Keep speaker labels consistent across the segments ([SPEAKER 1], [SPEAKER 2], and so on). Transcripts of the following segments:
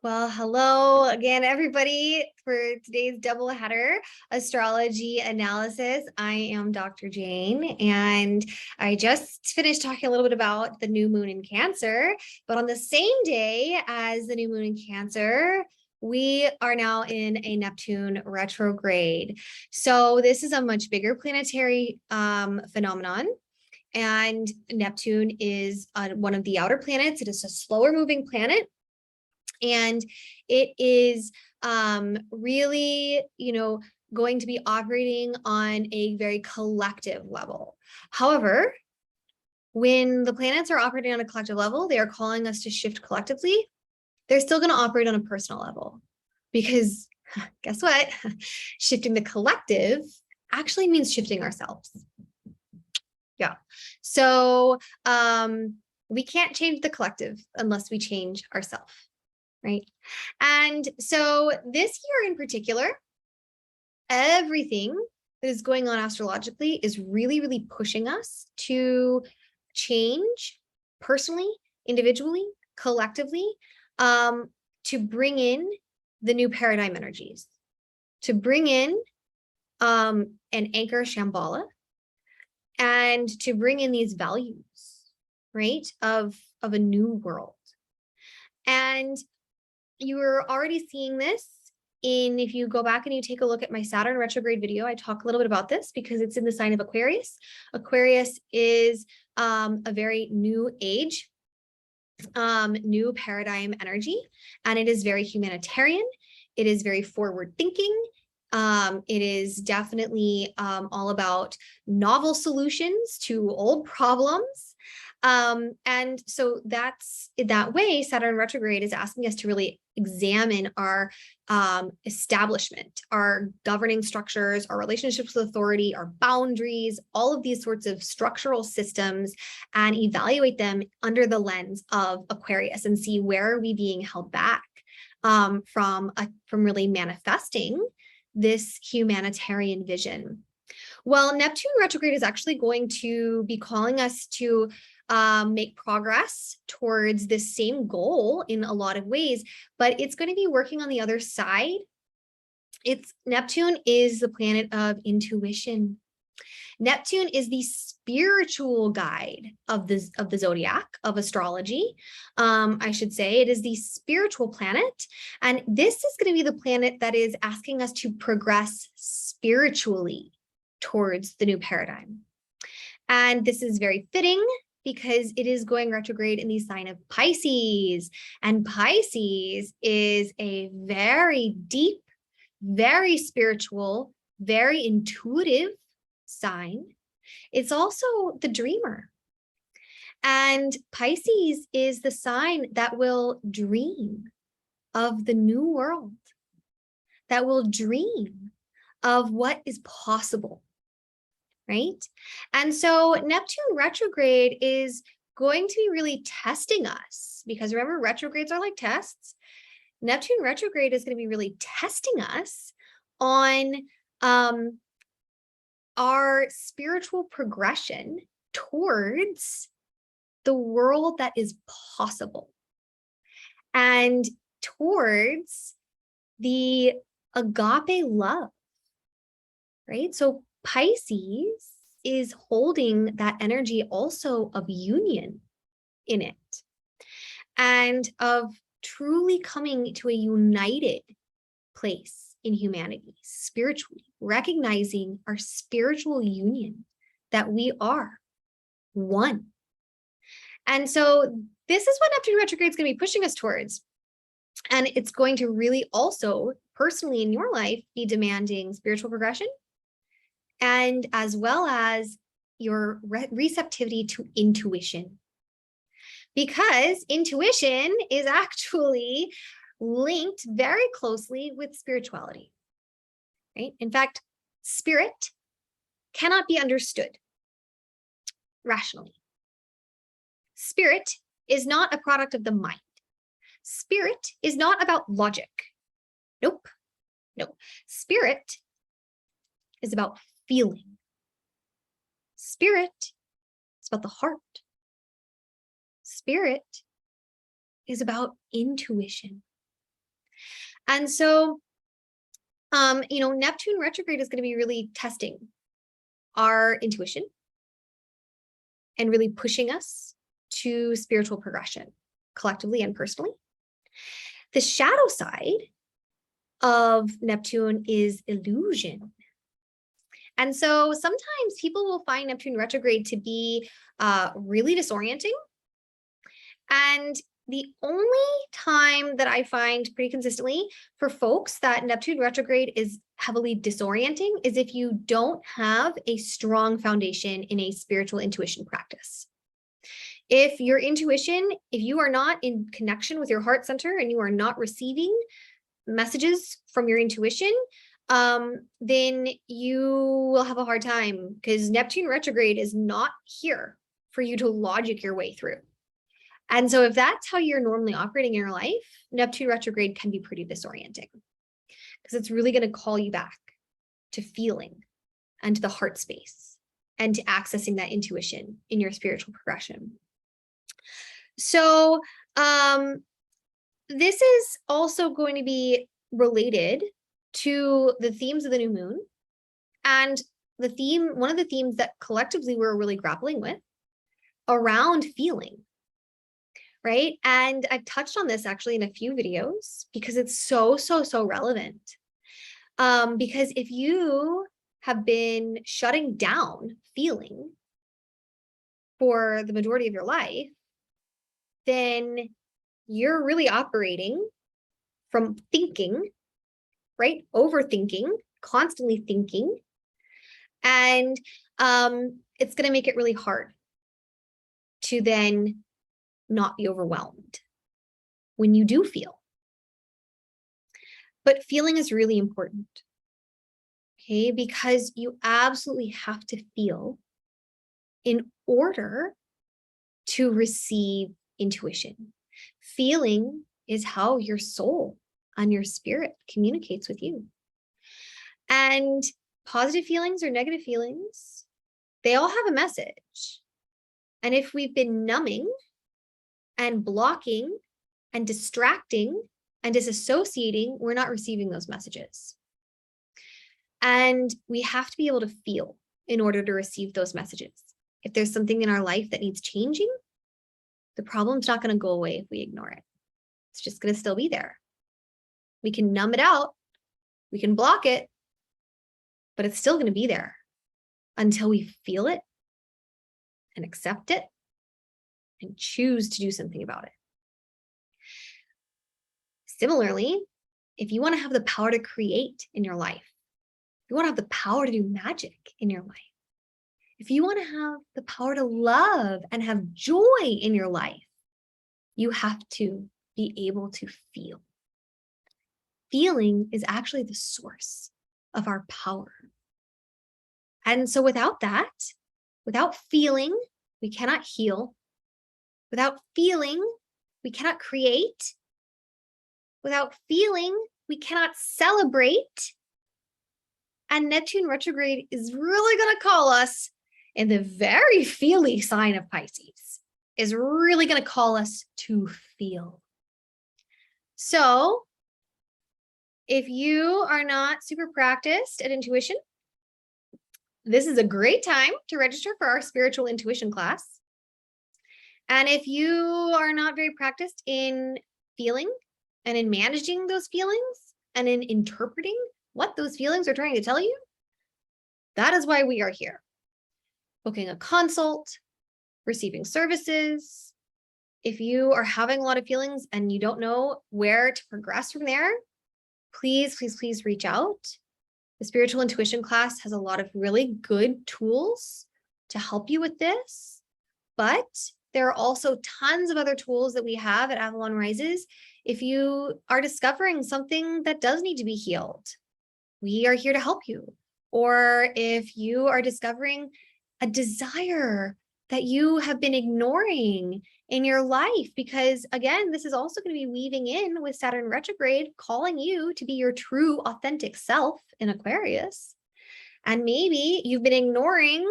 [SPEAKER 1] Well, hello again, everybody, for today's doubleheader astrology analysis. I am Dr. Jane, and I just finished talking a little bit about the new moon in Cancer, but on the same day as the new moon in Cancer, we are now in a Neptune retrograde. So this is a much bigger planetary phenomenon. And Neptune is one of the outer planets. It is a slower moving planet. And it is really, going to be operating on a very collective level. However, when the planets are operating on a collective level, they are calling us to shift collectively. They're still going to operate on a personal level because guess what? Shifting the collective actually means shifting ourselves. Yeah. So we can't change the collective unless we change ourselves. Right. And so this year in particular, everything that is going on astrologically is really, really pushing us to change personally, individually, collectively, to bring in the new paradigm energies, to bring in an anchor Shambhala, and to bring in these values, right, of a new world. And you're already seeing this if you go back and you take a look at my Saturn retrograde video. I talk a little bit about this because it's in the sign of Aquarius. Aquarius is a very new age, new paradigm energy, and it is very humanitarian. It is very forward thinking. It is definitely all about novel solutions to old problems. And so that's that way, Saturn retrograde is asking us to really examine our establishment, our governing structures, our relationships with authority, our boundaries, all of these sorts of structural systems, and evaluate them under the lens of Aquarius and see where are we being held back from really manifesting this humanitarian vision. Well, Neptune retrograde is actually going to be calling us to make progress towards this same goal in a lot of ways, but it's going to be working on the other side. Neptune is the planet of intuition. Neptune is the spiritual guide of the zodiac, of astrology. I should say it is the spiritual planet. And this is going to be the planet that is asking us to progress spiritually towards the new paradigm. And this is very fitting because it is going retrograde in the sign of Pisces. And Pisces is a very deep, very spiritual, very intuitive sign. It's also the dreamer. And Pisces is the sign that will dream of the new world, that will dream of what is possible, right? And so Neptune retrograde is going to be really testing us because remember, retrogrades are like tests. Neptune retrograde is going to be really testing us on our spiritual progression towards the world that is possible and towards the agape love, right? So Pisces is holding that energy also of union in it and of truly coming to a united place in humanity, spiritually, recognizing our spiritual union, that we are one. And so this is what Neptune retrograde is going to be pushing us towards. And it's going to really also personally in your life be demanding spiritual progression and as well as your receptivity to intuition. Because intuition is actually linked very closely with spirituality, right? In fact, spirit cannot be understood rationally. Spirit is not a product of the mind. Spirit is not about logic. Nope. No. Spirit is about feeling. Spirit is about the heart. Spirit is about intuition. And so, Neptune retrograde is going to be really testing our intuition and really pushing us to spiritual progression, collectively and personally. The shadow side of Neptune is illusion. And so sometimes people will find Neptune retrograde to be really disorienting. And the only time that I find pretty consistently for folks that Neptune retrograde is heavily disorienting is if you don't have a strong foundation in a spiritual intuition practice. If your intuition, if you are not in connection with your heart center and you are not receiving messages from your intuition, then you will have a hard time, because Neptune retrograde is not here for you to logic your way through. And so if that's how you're normally operating in your life, Neptune retrograde can be pretty disorienting, because it's really going to call you back to feeling and to the heart space and to accessing that intuition in your spiritual progression. So this is also going to be related to the themes of the new moon, and one of the themes that collectively we're really grappling with around feeling, right? And I've touched on this actually in a few videos because it's so relevant. Because if you have been shutting down feeling for the majority of your life, then you're really operating from thinking, right? Overthinking, constantly thinking. And it's going to make it really hard to then not be overwhelmed when you do feel. But feeling is really important, okay? Because you absolutely have to feel in order to receive intuition. Feeling is how your soul and your spirit communicates with you. And positive feelings or negative feelings, they all have a message. And if we've been numbing and blocking and distracting and disassociating, we're not receiving those messages. And we have to be able to feel in order to receive those messages. If there's something in our life that needs changing, the problem's not going to go away if we ignore it. It's just going to still be there. We can numb it out, we can block it, but it's still going to be there until we feel it and accept it and choose to do something about it. Similarly, if you want to have the power to create in your life, if you want to have the power to do magic in your life, if you want to have the power to love and have joy in your life, you have to be able to feel. Feeling is actually the source of our power. And so without that, without feeling, we cannot heal. Without feeling, we cannot create. Without feeling, we cannot celebrate. And Neptune retrograde is really going to call us, in the very feely sign of Pisces, is really going to call us to feel. So if you are not super practiced at intuition, this is a great time to register for our spiritual intuition class. And if you are not very practiced in feeling and in managing those feelings and in interpreting what those feelings are trying to tell you, that is why we are here. Booking a consult, receiving services. If you are having a lot of feelings and you don't know where to progress from there, please reach out. The spiritual intuition class has a lot of really good tools to help you with this, but there are also tons of other tools that we have at Avalon Rises. If you are discovering something that does need to be healed, we are here to help you. Or if you are discovering a desire that you have been ignoring in your life, because again, this is also going to be weaving in with Saturn retrograde, calling you to be your true authentic self in Aquarius. And maybe you've been ignoring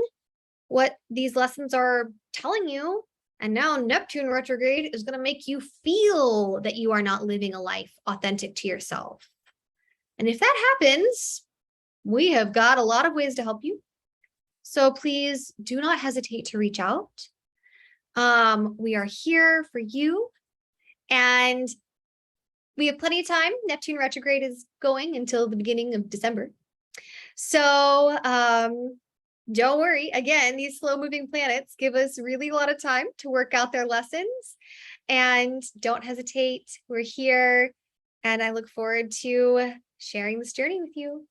[SPEAKER 1] what these lessons are telling you And now Neptune retrograde is going to make you feel that you are not living a life authentic to yourself. And if that happens, we have got a lot of ways to help you. So please do not hesitate to reach out. We are here for you. And we have plenty of time. Neptune retrograde is going until the beginning of December. So don't worry. Again, these slow moving planets give us really a lot of time to work out their lessons. And don't hesitate. We're here. And I look forward to sharing this journey with you.